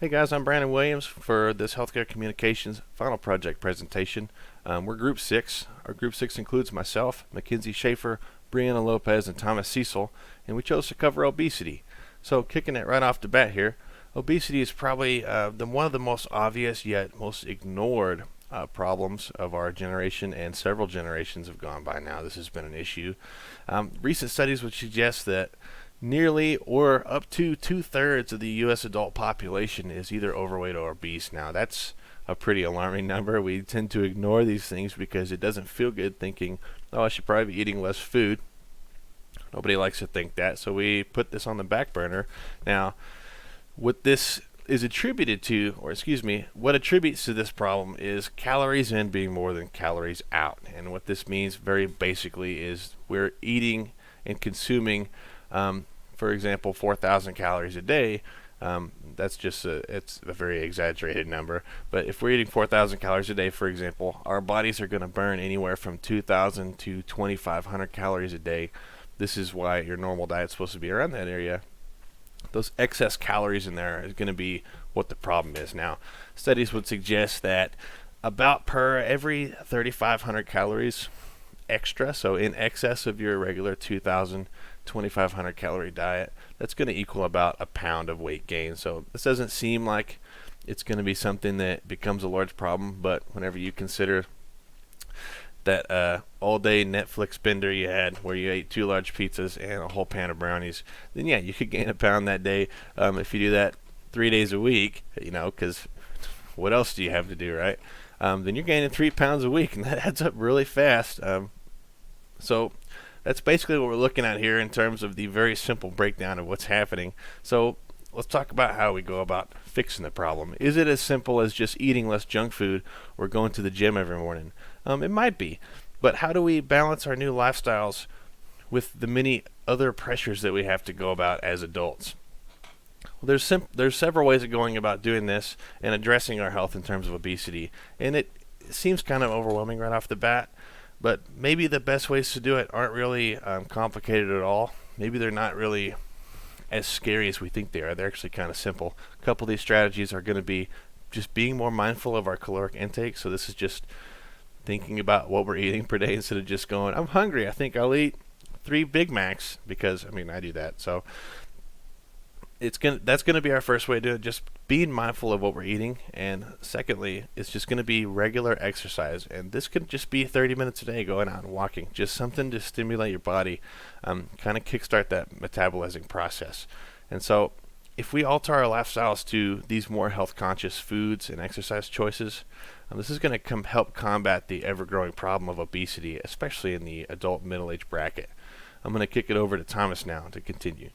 Hey guys, I'm Brandon Williams for this Healthcare Communications final project presentation. We're Group 6. Our Group 6 includes myself, Mackenzie Schaefer, Brianna Lopez, and Thomas Cecil, and we chose to cover obesity. So kicking it right off the bat here, obesity is probably one of the most obvious yet most ignored problems of our generation, and several generations have gone by now. This has been an issue. Recent studies would suggest that nearly or up to 2/3 of the U.S. adult population is either overweight or obese. Now, that's a pretty alarming number. We tend to ignore these things because it doesn't feel good thinking, oh, I should probably be eating less food. Nobody likes to think that, so we put this on the back burner. Now, what this is attributed to, or excuse me, what attributes to this problem is calories in being more than calories out. And what this means very basically is we're eating and consuming for example, 4,000 calories a day. That's just it's a very exaggerated number. But if we're eating 4,000 calories a day, for example, our bodies are going to burn anywhere from 2,000 to 2,500 calories a day. This is why your normal diet's supposed to be around that area. Those excess calories in there is going to be what the problem is. Now, studies would suggest that about per every 3,500 calories extra, so in excess of your regular 2,000, 2,500 calorie diet, that's going to equal about a pound of weight gain. So this doesn't seem like it's going to be something that becomes a large problem, but whenever you consider that all-day Netflix bender you had where you ate 2 large pizzas and a whole pan of brownies, then yeah, you could gain a pound that day. If you do that 3 days a week, because what else do you have to do, right? Then you're gaining 3 pounds a week, and that adds up really fast. So that's basically what we're looking at here in terms of the very simple breakdown of what's happening. So let's talk about how we go about fixing the problem. Is it as simple as just eating less junk food or going to the gym every morning? It might be, but how do we balance our new lifestyles with the many other pressures that we have to go about as adults? Well, there's several ways of going about doing this and addressing our health in terms of obesity, and it seems kind of overwhelming right off the bat. But maybe the best ways to do it aren't really complicated at all. Maybe they're not really as scary as we think they are. They're actually kind of simple. A couple of these strategies are going to be just being more mindful of our caloric intake. So this is just thinking about what we're eating per day instead of just going, I'm hungry, I think I'll eat 3 Big Macs, because I do that. So that's going to be our first way to do it, just being mindful of what we're eating. And secondly, it's just going to be regular exercise, and this could just be 30 minutes a day going out and walking, just something to stimulate your body, kind of kickstart that metabolizing process. And so if we alter our lifestyles to these more health conscious foods and exercise choices, this is going to help combat the ever-growing problem of obesity, especially in the adult middle-age bracket. I'm going to kick it over to Thomas now to continue.